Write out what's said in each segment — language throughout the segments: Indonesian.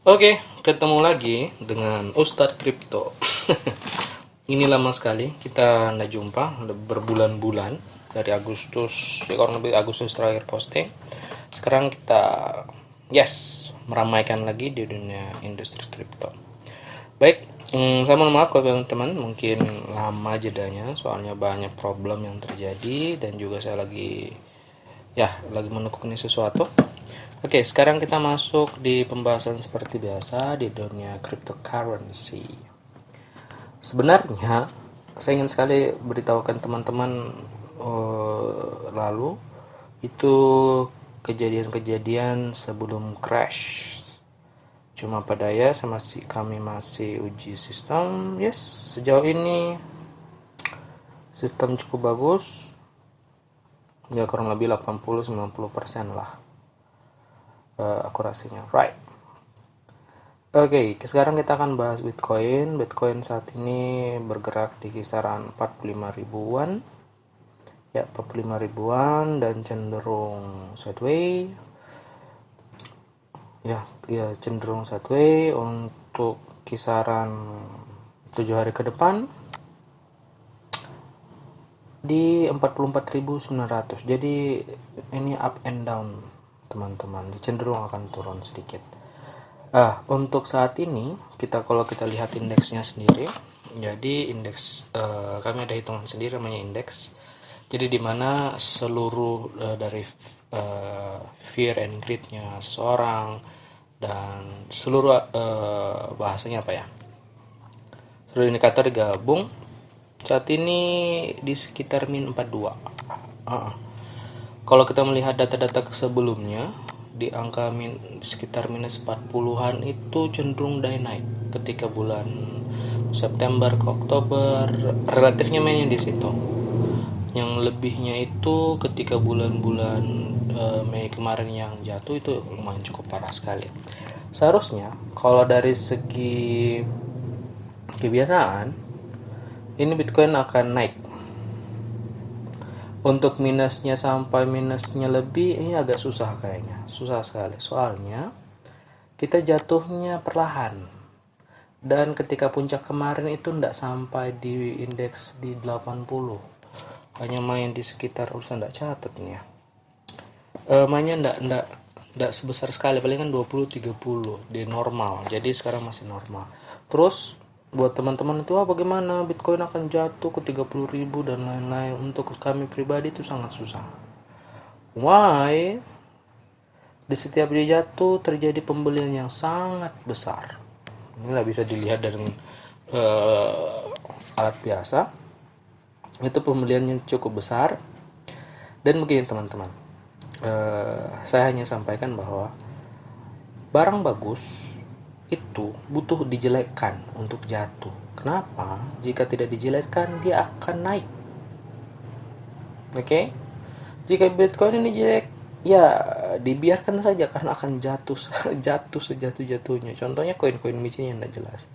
Oke, ketemu lagi dengan Ustadz Kripto. Ini lama sekali kita nggak jumpa, udah berbulan-bulan dari Agustus, ya kurang lebih Agustus terakhir posting. Sekarang kita, yes, meramaikan lagi di dunia industri kripto. Baik, saya mohon maaf kalau teman-teman mungkin lama jedanya, soalnya banyak problem yang terjadi dan juga saya lagi menekuni sesuatu. Oke, sekarang kita masuk di pembahasan seperti biasa di dunia cryptocurrency. Sebenarnya, saya ingin sekali beritahukan teman-teman lalu itu kejadian-kejadian sebelum crash. Cuma pada ya kami masih uji sistem. Yes, sejauh ini sistem cukup bagus. Ya kurang lebih 80-90% lah akurasinya. Right. Oke, sekarang kita akan bahas Bitcoin. Bitcoin saat ini bergerak di kisaran 45 ribuan. Ya, 45 ribuan dan cenderung sideways. Ya, cenderung sideways untuk kisaran 7 hari ke depan di 44.900. Jadi ini up and down, teman-teman. Cenderung akan turun sedikit. Untuk saat ini kalau kita lihat indeksnya sendiri, jadi indeks kami ada hitungan sendiri namanya indeks. Jadi di mana seluruh dari fear and greed-nya seseorang dan seluruh bahasanya apa ya? Seluruh indikator digabung saat ini di sekitar min 42. Kalau kita melihat data-data sebelumnya di angka sekitar minus 40-an itu cenderung naik ketika bulan September ke Oktober, relatifnya mainnya di situ. Yang lebihnya itu ketika bulan-bulan Mei kemarin yang jatuh itu lumayan cukup parah sekali. Seharusnya kalau dari segi kebiasaan ini Bitcoin akan naik. Untuk minusnya sampai minusnya lebih ini agak susah kayaknya. Susah sekali. Soalnya kita jatuhnya perlahan. Dan ketika puncak kemarin itu tidak sampai di indeks di 80. Hanya main di sekitar urusan tidak catat nih ya. Mainnya tidak sebesar sekali, palingan 20-30 di normal. Jadi sekarang masih normal. Terus buat teman-teman itu bagaimana Bitcoin akan jatuh ke 30.000 dan lain-lain, untuk kami pribadi itu sangat susah. Why? Di setiap dia jatuh terjadi pembelian yang sangat besar. Ini nggak bisa dilihat dari alat biasa. Itu pembelian yang cukup besar. Dan begini teman-teman, saya hanya sampaikan bahwa barang bagus itu butuh dijelekkan untuk jatuh. Kenapa? Jika tidak dijelekkan, dia akan naik. Oke? Jika Bitcoin ini jelek, ya dibiarkan saja karena akan jatuh jatuh sejatuh-jatuhnya. Contohnya koin-koin micin yang tidak jelas.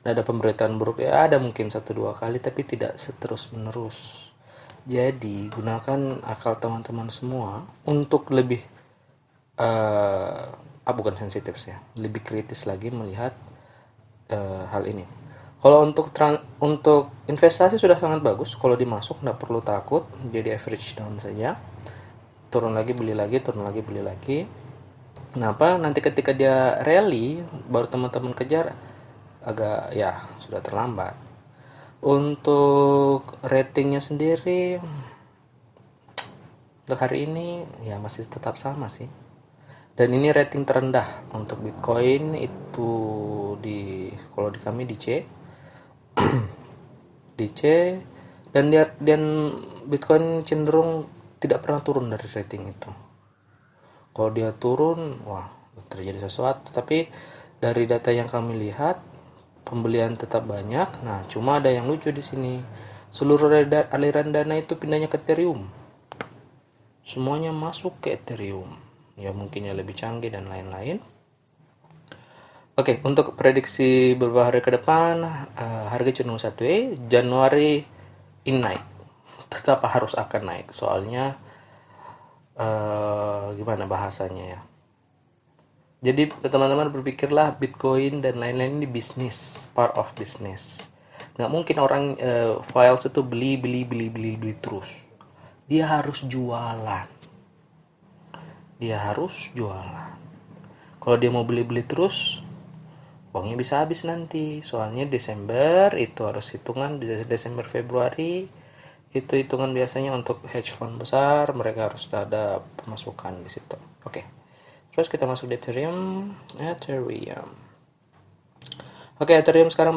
Nah, ada pemberitaan buruk ya, ada mungkin 1-2 kali tapi tidak seterus-menerus. Jadi, gunakan akal teman-teman semua untuk lebih bukan sensitif ya, lebih kritis lagi melihat hal ini. Kalau untuk investasi sudah sangat bagus, kalau dimasuk nggak perlu takut, jadi average down saja, turun lagi beli lagi, turun lagi beli lagi. Kenapa? Nanti ketika dia rally baru teman-teman kejar, agak ya sudah terlambat. Untuk ratingnya sendiri untuk hari ini ya masih tetap sama sih. Dan ini rating terendah untuk Bitcoin itu kalau di kami di C. Di C dan Bitcoin cenderung tidak pernah turun dari rating itu. Kalau dia turun, wah, terjadi sesuatu. Tapi dari data yang kami lihat, pembelian tetap banyak. Nah, cuma ada yang lucu di sini. Seluruh aliran dana itu pindahnya ke Ethereum. Semuanya masuk ke Ethereum. Ya mungkin ya lebih canggih dan lain-lain. Oke, untuk prediksi beberapa hari ke depan, harga cenderung sideways. Januari ini naik, tetap harus akan naik. Soalnya gimana bahasanya ya? Jadi teman-teman berpikirlah Bitcoin dan lain-lain ini bisnis, part of bisnis. Nggak mungkin orang files itu beli terus. Dia harus jualan. Dia harus jualan. Kalau dia mau beli-beli terus, uangnya bisa habis nanti. Soalnya Desember itu harus hitungan, Desember Februari itu hitungan biasanya untuk hedge fund besar, mereka harus ada pemasukan di situ. Oke. Terus kita masuk di Ethereum. Oke, Ethereum sekarang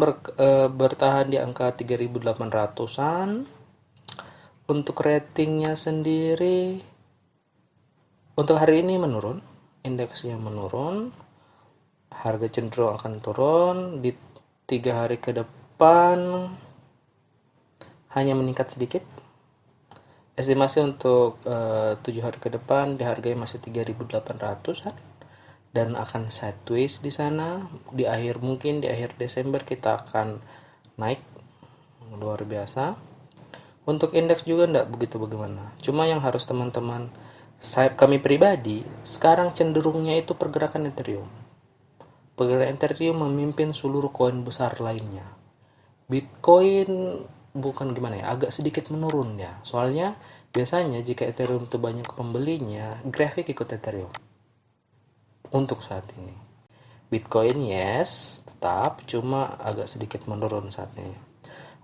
bertahan di angka 3.800-an. Untuk ratingnya sendiri untuk hari ini menurun, indeksnya menurun, harga cenderung akan turun di 3 hari ke depan, hanya meningkat sedikit. Estimasi untuk 7 hari ke depan dihargai masih 3.800-an dan akan sideways di sana. Mungkin di akhir Desember kita akan naik luar biasa. Untuk indeks juga enggak begitu bagaimana. Cuma yang harus teman-teman, kami pribadi, sekarang cenderungnya itu pergerakan Ethereum. Pergerakan Ethereum memimpin seluruh koin besar lainnya. Bitcoin bukan gimana ya, agak sedikit menurun ya. Soalnya biasanya jika Ethereum itu banyak pembelinya, grafik ikut Ethereum. Untuk saat ini. Bitcoin yes, tetap, cuma agak sedikit menurun saat ini.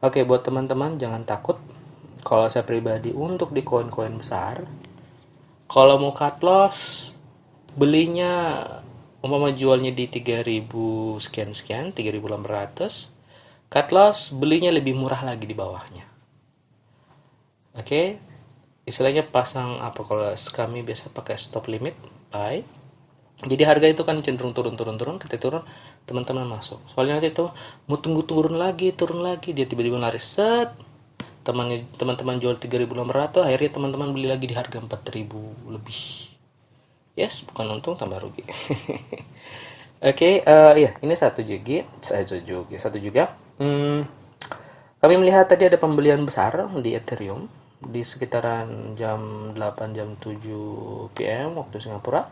Oke, buat teman-teman jangan takut. Kalau saya pribadi untuk di koin-koin besar, kalau mau cut loss, belinya umpama jualnya di 3.000 sekian-sekian, 3.800. Cut loss, belinya lebih murah lagi di bawahnya. Oke, istilahnya pasang apa, kalau kami biasa pakai stop limit, buy. Jadi harga itu kan cenderung turun, ketika turun teman-teman masuk. Soalnya nanti itu mau tunggu turun lagi, dia tiba-tiba lari set. Teman-teman jual 3.600, akhirnya teman-teman beli lagi di harga 4.000 lebih. Yes, bukan untung tambah rugi. Oke, ya ini satu juga. Kami melihat tadi ada pembelian besar di Ethereum di sekitaran jam 8 jam 7 PM waktu Singapura.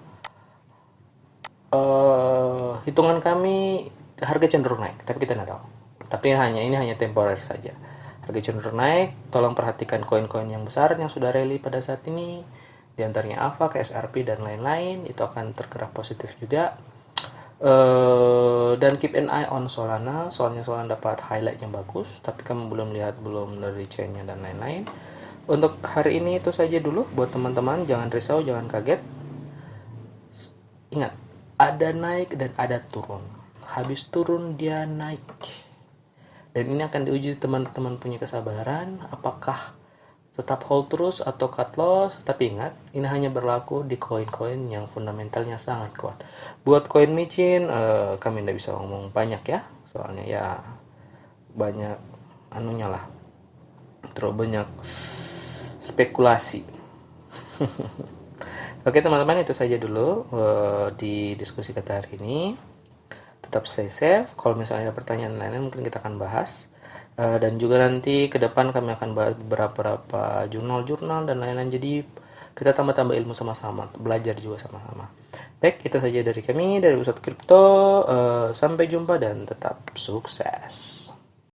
Hitungan kami harga cenderung naik, tapi kita nggak tahu. Tapi ini hanya temporer saja. Harga cenderung naik. Tolong perhatikan koin-koin yang besar yang sudah rally pada saat ini, di antaranya AVAX, SRP dan lain-lain, itu akan tergerak positif juga. Dan keep an eye on Solana. Soalnya Solana dapat highlight yang bagus, tapi kamu belum dari chainnya dan lain-lain. Untuk hari ini itu saja dulu buat teman-teman. Jangan risau, jangan kaget. Ingat, ada naik dan ada turun. Habis turun dia naik. Dan ini akan diuji teman-teman punya kesabaran, apakah tetap hold terus atau cut loss. Tapi ingat, ini hanya berlaku di koin-koin yang fundamentalnya sangat kuat. Buat koin micin, kami tidak bisa ngomong banyak ya, soalnya ya banyak anunya lah, terlalu banyak spekulasi. Oke teman-teman, itu saja dulu di diskusi kita hari ini. Tetap stay safe. Kalau misalnya ada pertanyaan lain mungkin kita akan bahas. Dan juga nanti ke depan kami akan bahas beberapa jurnal-jurnal dan lain-lain. Jadi kita tambah-tambah ilmu sama-sama, belajar juga sama-sama. Baik, itu saja dari kami, dari Ustadz Kripto. Sampai jumpa dan tetap sukses.